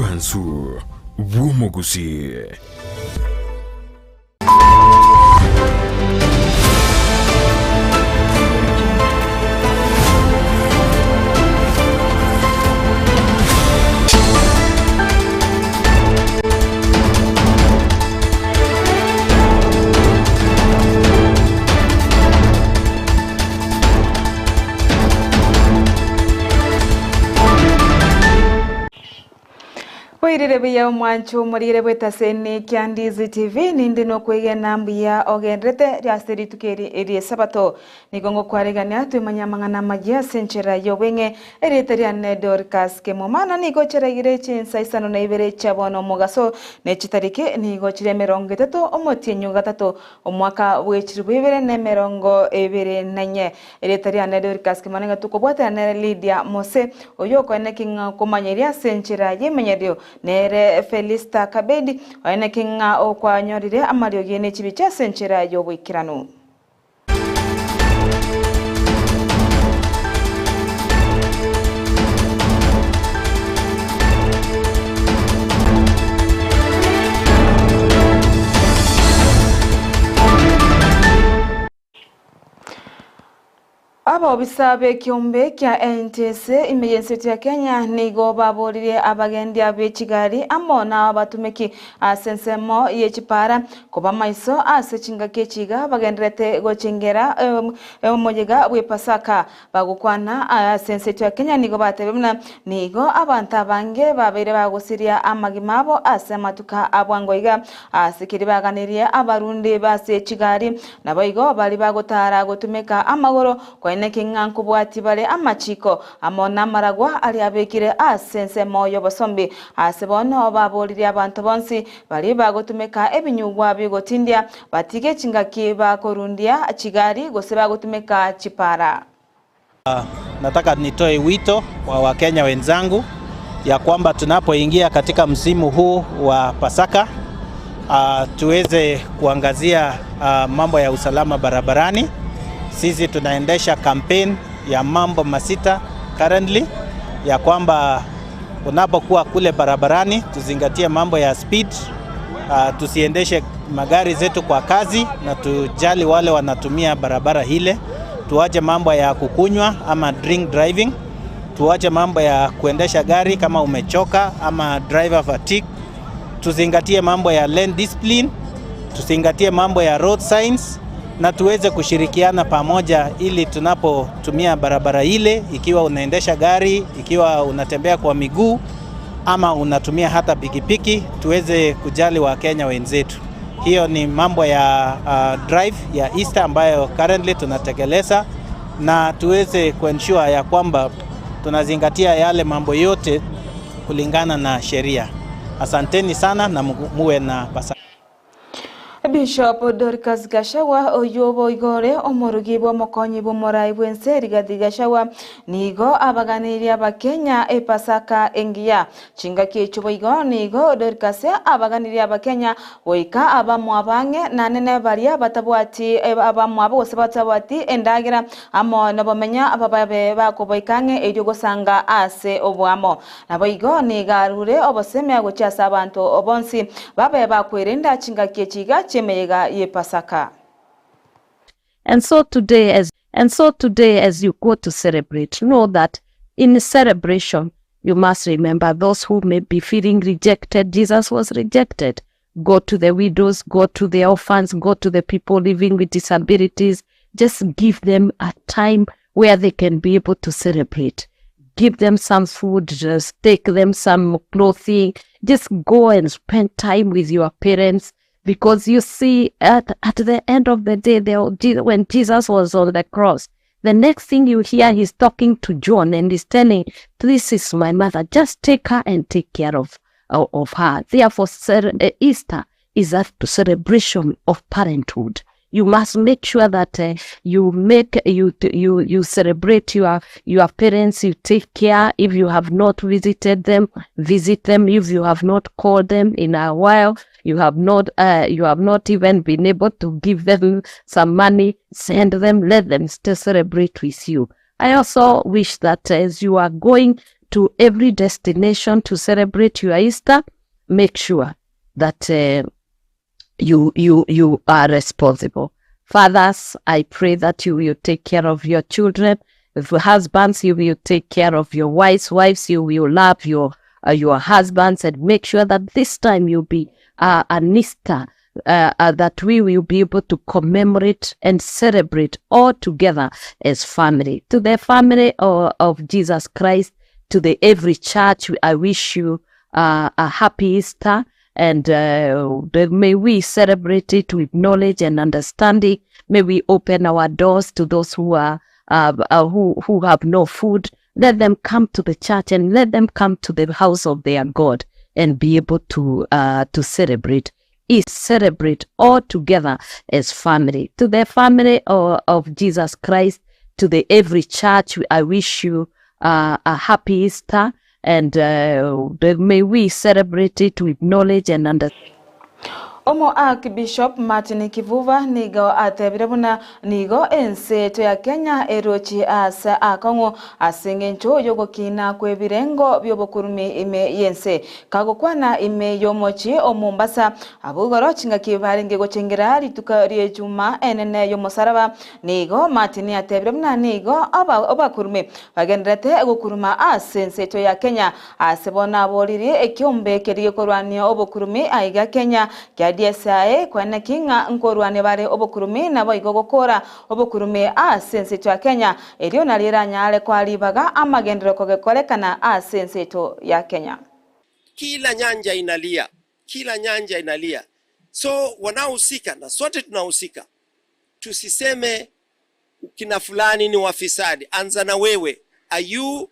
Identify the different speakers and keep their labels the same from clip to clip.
Speaker 1: Wansu Gusii.
Speaker 2: Wirire biya mwancho murire bwetaseni kya Ndizi TV nindi no kwigena mbuya ogendrete ryaseri tukeri eri sabato nigongo kwaregania twimanyamangana magia senchera yobenge eriteriane Dorcas Kemuma na nigo cheragire Chinsa Isano na Ibere chabono mugaso ne chitarike nigo chire 30 omotienyu gatatu omwaka w'echirubibere ne 24 eriteriane Dorcas Kemuma ngatukobwata na Lydia Mose oyo kwene kinga kumanyeria senchera yemenyerio nere Felista Kabedi oene kinga okwanyorire amario gene chibicha senchera yobwikirano. Aba obisabe kiombe kya NTS emergency ya Kenya nigo baborire abagendi ab'Kigali amona abatumeki asensemo y'ekipara kuba maiso asechinga kechiga bagenderete gochengera omojega bwe Pasaka bagukwana asense ya Kenya nigo batebemna nigo abantu abange babere bagusiria amagimabo asematuka abwangoiga asikiri baganirie abarundi base Kigali naboigo bali bagotara gotumeka amagoro kwa kinga nkubwati bale amachiko amona maragwa ali abekire asense moyo basombi asebono baboliri abantu bonsi bali bagotumeka ebinyugwa bigotindia batige chingaki bakorundia Kigali gose bagotumeka chipara.
Speaker 3: Nataka nitoe wito wa Wakenya wenzangu ya kwamba tunapoingia katika msimu huu wa Pasaka tuweze kuangazia mambo ya usalama barabarani. Sisi tunaendesha campaign ya mambo masita currently ya kwamba unapokuwa kule barabarani tuzingatie mambo ya speed, tusiendeshe magari zetu kwa kazi na tujali wale wanatumia barabara hile. Tuache mambo ya kukunywa ama drink driving, tuache mambo ya kuendesha gari kama umechoka ama driver fatigue. Tuzingatie mambo ya lane discipline, tuzingatie mambo ya road signs na tuweze kushirikiana pamoja ili tunapotumia barabara ile, ikiwa unaendesha gari, ikiwa unatembea kwa miguu ama unatumia hata pikipiki, tuweze kujali Wakenya wenzetu. Hiyo ni mambo ya drive ya Easter ambayo currently tunatekeleza, na tuweze kuensure ya kwamba tunazingatia yale mambo yote kulingana na sheria. Asanteni sana na muwe na Pasaka.
Speaker 2: Bishop Dorcas Gashawa oyobo igore omorugibo mokonyi bomorai bwense rigadi Gashawa nigo abaganiri abakenya Pasaka engia chinga kichubo igo nigo Dorcas abaganiri abakenya oika abamwabange nanene baria batabwati abamwabo bose batabwati endagira amo nabomenya abababe bakoboikange eryo gosanga ase obwamo nabo igo nigarure oboseme agochasa abantu obonsi babe bakwerinda chinga kichiga chemeyega ye Pasaka.
Speaker 4: And so today as you go to celebrate, know that in celebration you must remember those who may be feeling rejected. Jesus was rejected. Go to the widows, go to the orphans, go to the people living with disabilities. Just give them a time where they can be able to celebrate. Give them some food, just take them some clothing. Just go and spend time with your parents. Because you see, at the end of the day, when Jesus was on the cross, the next thing you hear, he's talking to John and he's telling, this is my mother, just take her and take care of her. Therefore, Easter is a celebration of parenthood. You must make sure that you celebrate your parents. You take care. If you have not visited them, visit them. If you have not called them in a while, you have not even been able to give them some money, send them, let them still celebrate with you. I also wish that as you are going to every destination to celebrate your Easter, make sure that you are responsible. Fathers, I pray that you will take care of your children. If husbands, you will take care of your wives. Wives, you will love your husbands, and make sure that this time you'll be an Easter that we will be able to commemorate and celebrate all together as family. To the family of Jesus Christ, to the every church, I wish you a happy Easter, and may we celebrate it with knowledge and understanding. May we open our doors to those who are who have no food. Let them come to the church, and let them come to the house of their God and be able to celebrate. Celebrate all together as family. To the family of Jesus Christ, to the every church, I wish you a happy Easter, and may we celebrate it with knowledge and understanding.
Speaker 2: Omo Archbishop Martin Kivuva nigo atebirabuna nigo enseto ya Kenya erochi asa akongo asingencho yogo kina kwebirengo byobokurumi ime yense kagokwana ime yomochi omumbasa abugoro chinga kibaringe gochengera rituka riejuma enene yomosaraba nigo Martin atebirabuna nigo obakurumi bagenderete gokuruma asenseto ya Kenya asebona boliri ekyombe keriye korwani obokurumi aiga Kenya DSA kwana kinga nkorwane bare obokurumi nabo igogokora obokurumi senseto ya Kenya eriyo naliranya ale kwalibaga amagendero kogekolekana senseto ya Kenya.
Speaker 5: Kila nyanja inalia, so wanaohusika na sote tunahusika. Tusiseme kina fulani ni wafisadi. Anza na wewe. Are you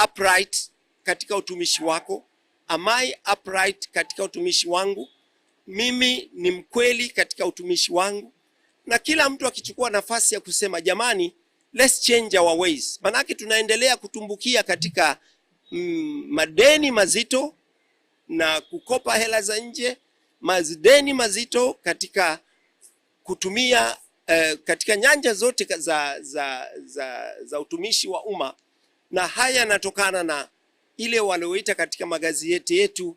Speaker 5: upright katika utumishi wako? Am I upright katika utumishi wangu? Mimi ni mkweli katika utumishi wangu? Na kila mtu akichukua nafasi ya kusema jamani, let's change our ways. Manake tunaendelea kutumbukia katika madeni mazito na kukopa hela za nje, madeni mazito katika kutumia katika nyanja zote za utumishi wa umma, na haya yanatokana na ile walioita katika magazeti yetu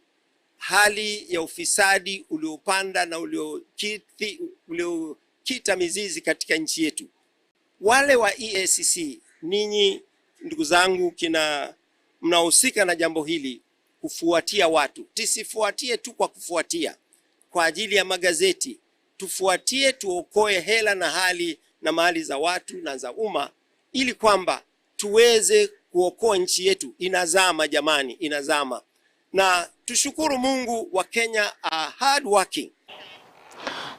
Speaker 5: hali ya ufisadi uliopanda na uliokita mizizi katika nchi yetu. Wale wa EACC, ninyi ndugu zangu mnahusika na jambo hili, kufuatia watu. Tusifuatie tu kwa kufuatia kwa ajili ya magazeti. Tufuatie, tuokoe hela na hali na mali za watu na za umma, ili kwamba tuweze kuokoa nchi yetu. Inazama jamani, inazama. Na tushukuru Mungu, wa Kenya are hard working.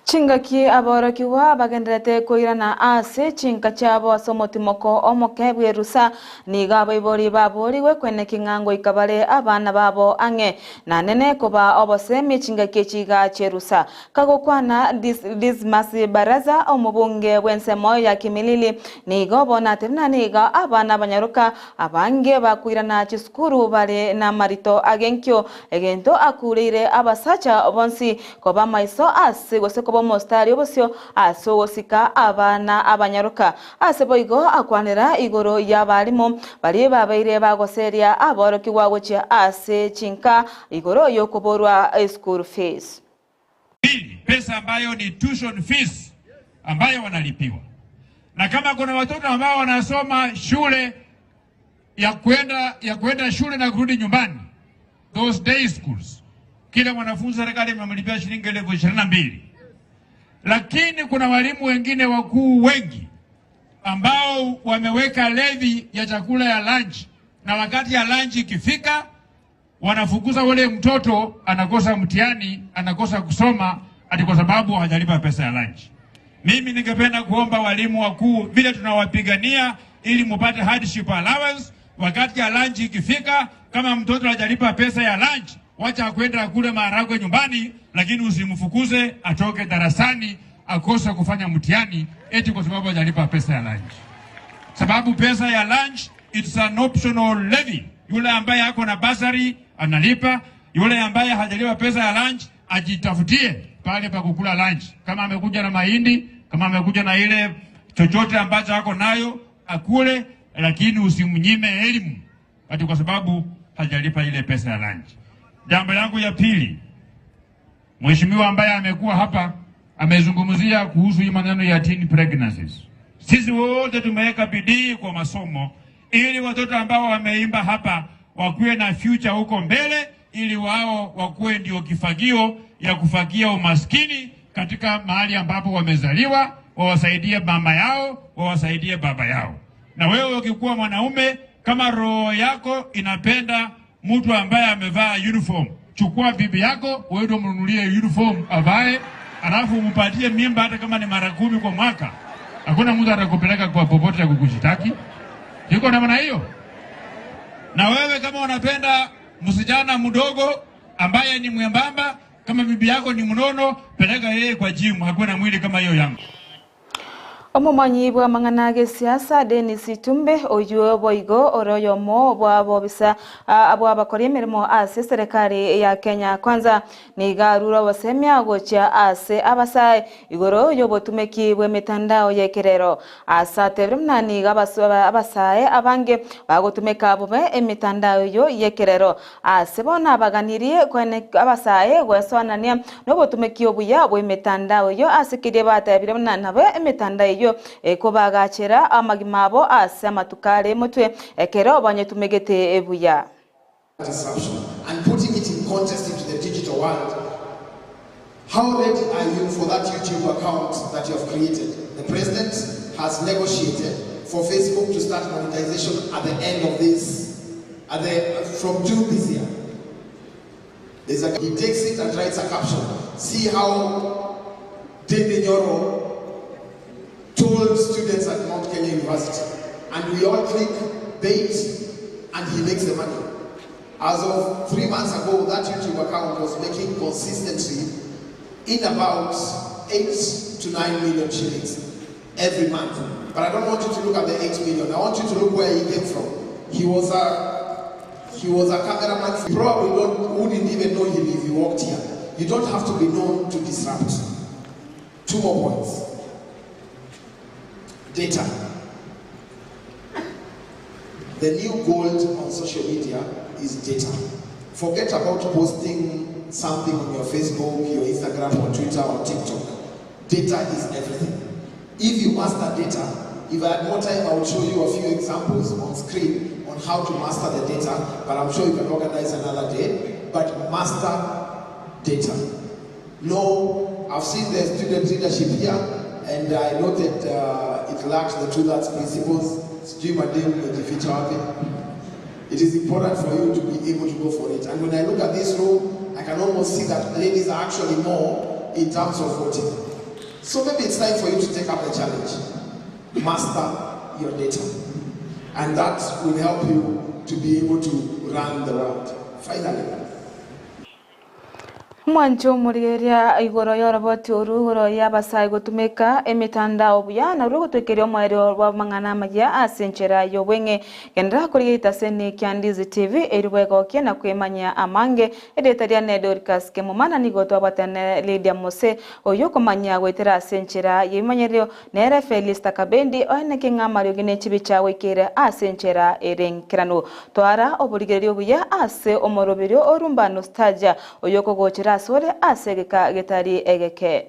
Speaker 2: Chingaki aborokiwa bagenderete koirana ase chinka chabo asomotimoko omokebwe rusa niga baibori baboriwe kwene kingango ikabale abana babo ange na nene koba obosemi chingaki chiga cherusa kagokwana dismasi baraza omubunge wensemo ya kimilili niga bona tena niga abana banyaruka abange bakwirana chisukuru bale na marito agenkyo egento akurire abasacha bonsi koba maiso ase goseko mostari obosyo asogosika abana abanyaruka aseboigo akwanira igoro yabalimo bali babaire bagoseria aboroki wagocha ase chinka igoro yokuborwa school fees.
Speaker 6: Pesa ambayo ni tuition fees ambayo wanalipiwa. Na kama kuna watoto ambao wanasoma shule ya kwenda shule na kurudi nyumbani, those day schools, kila mwanafunzi serikali imemlipia shilingi 22,000. Lakini kuna walimu wengine wakuu wengi ambao wameweka levy ya chakula ya lunch, na wakati ya lunch ikifika wanafukuza wale mtoto, anakosa mtihani, anakosa kusoma ati kwa sababu hajalipa pesa ya lunch. Mimi ningependa kuomba walimu wakuu, vile tunawapigania ili mupate hardship allowance, wakati ya lunch ikifika, kama mtoto hajalipa pesa ya lunch, wacha kwenda kule maharagwe nyumbani, lakini usimfukuze atoke darasani akosa kufanya mtihani eti kwa sababu hajalipa pesa ya lunch. Sababu pesa ya lunch, it's an optional levy. Yule ambaye ako na basari analipa, yule ambaye hajalipa pesa ya lunch ajitafutie pale pa kukula lunch. Kama amekuja na mahindi, kama amekuja na ile chochote ambacho ako nayo akule, lakini usimnyime elimu. ati kwa sababu hajalipa ile pesa ya lunch. Jambo langu ya pili, mheshimiwa ambaye amekuwa hapa amezungumzia kuhusu hii maneno ya teen pregnancies. Sisi wote tumeweka bidii kwa masomo ili watoto ambao wameimba hapa wakuwe na future huko mbele, ili wao wakuwe ndio kifagio ya kufagia umaskini katika mahali ambapo wamezaliwa, wawasaidie mama yao, wawasaidie baba yao. Na wewe ukikuwa mwanaume, kama roho yako inapenda mtu ambaye amevaa uniform, chukua bibi yako uende umnunulie uniform avae, alafu umpatie mimba hata kama ni mara 10 kwa mwaka. Hakuna mtu atakupeleka kwa popote ya kukushitaki. Kiko namna hiyo. Na wewe kama unapenda msijana mdogo ambaye ni mwembamba, kama bibi yako ni mnono, peleka yeye kwa gym, hakuna mwili kama hiyo yangu.
Speaker 2: Omumanyi bwa manganage siasa Dennis Tumbe oyo boigo oroyo mo bwa bobisa abo abakora emirimo ase serikali ya Kenya Kwanza ni garura wasemya gocha ase abasai igoro yo botumeki bwe mitandao yekerero asa tebrimnani gabasaba abasai abange bagotumeka bobe emitandao yo yekerero ase bona abaganirie kwene abasai gwesonania no botumeki obuya bwe mitandao yo ase kide batabiremna nabe emitandao yo ekobagachera amagimabo ase matukale mutwe ekero banyetumegete ebuya
Speaker 7: and putting it in context into the digital world. How ready are you for that YouTube account that you have created? The president has negotiated for Facebook to start monetization at the end of this, from June this year. He takes it and writes a caption. See how David Nyoro told students at Mount Kenya University, and we all click bait and he makes the money. As of 3 months ago, that YouTube account was making consistently in about 8 to 9 million shillings every month. But I don't want you to look at the 8 million. I want you to look where he came from. He was a cameraman. You probably wouldn't even know him if he walked here. You don't have to be known to disrupt. 2 more points. Data. The new gold on social media is data. Forget about posting something on your Facebook, your Instagram, or Twitter, or TikTok. Data is everything. If you master data, if I had more time, I would show you a few examples on screen on how to master the data, but I'm sure you can organize another day. But master data. No, I've seen the student leadership here, and I noted it lacks the two that's principles. It is important for you to be able to go for it. And when I look at this room, I can almost see that ladies are actually more in terms of voting. So maybe it's time for you to take up the challenge. Master your data. And that will help you to be able to run the world. Finally.
Speaker 2: Mwancho murigeria igoro yoroboti urugoro yabasai gotumeka emitandao buya na rugo twekerio mwero wa mangana magia asenchera yobwenge gendra kurigita sene Ndizi TV eriwego kiena kwemanya amange edetaria ne Dorcas Kemuma na nigoto abatene Lydia Mose oyoko manya gwetera asenchera yimanyerio nere Felix Takabendi oeneke ngamario gine chibicha wekere asenchera erenkirano twara oburigerio buya ase omoroberio orumba nostalgia oyoko gochera sore asegeka getari egeke